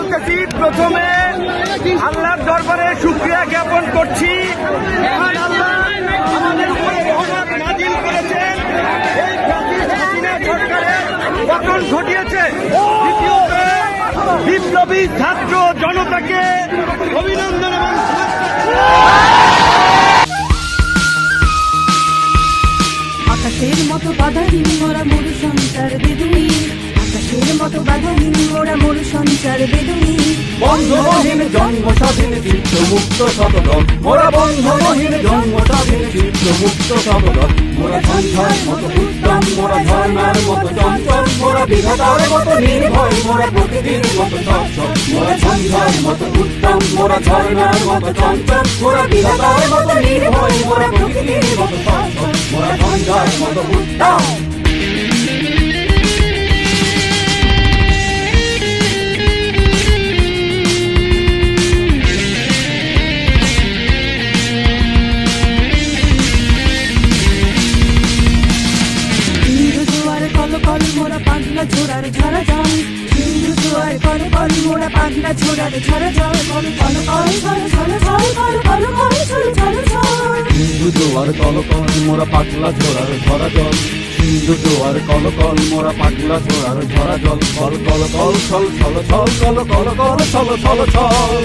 বলতেছি, প্রথমে আল্লাহর দরবারে শুকরিয়া জ্ঞাপন করছি। মহান আল্লাহ আমাদের উপরে রহমত নাজিল করেছেন, এই হাসিনা সরকারের পতন ঘটিয়েছে। দ্বিতীয়ত, বিপ্লবী ছাত্র জনতাকে অভিনন্দন এবং আকাশের মতো বাধাহীন মোরা মরু সঞ্চার বেদুনি, আকাশের মতো বাধাহীন মোরা মরু সঞ্চার বেদুনি। বন্ধনহীন জন্ম স্বাধীন চিত্ত মুক্ত শতদল, মোরা বন্ধনহীন জন্ম স্বাধীন চিত্ত মুক্ত শতদল। মোরা ঝঞ্ঝার মতো উত্তম, মোরা ঝর্ণার মতো চঞ্চল, মোরা বিধাতার মতো নির্ভয়, মোরা প্রকৃতির মতো সচ্ছল। মোরা ঝঞ্ঝার মতো উত্তম, মোরা ঝর্ণার মতো চঞ্চল, মোরা বিধাতার মতো নির্ভয়, মোরা প্রকৃতির মতো সচ্ছল। মোরা ঝঞ্ঝার মতো উত্তম। মোরা পাগলা ঝোড়ার ঝরা জল, সিন্ধু জোয়ার কল কল মোরা পাগলা ঝোড়ার ঝরা জল। কল কল কল ছল ছল ছল কল কল কল ছল ছল ছল। সিন্ধু জোয়ার কলকল মোরা পাগলা ঝোড়ার ঝরা জল, সিন্ধু জোয়ার কলকল মোরা পাগলা ঝোড়ার ঝরা জল। কল কল কল ছল ছল ছল কল কল কল ছল ছল ছল।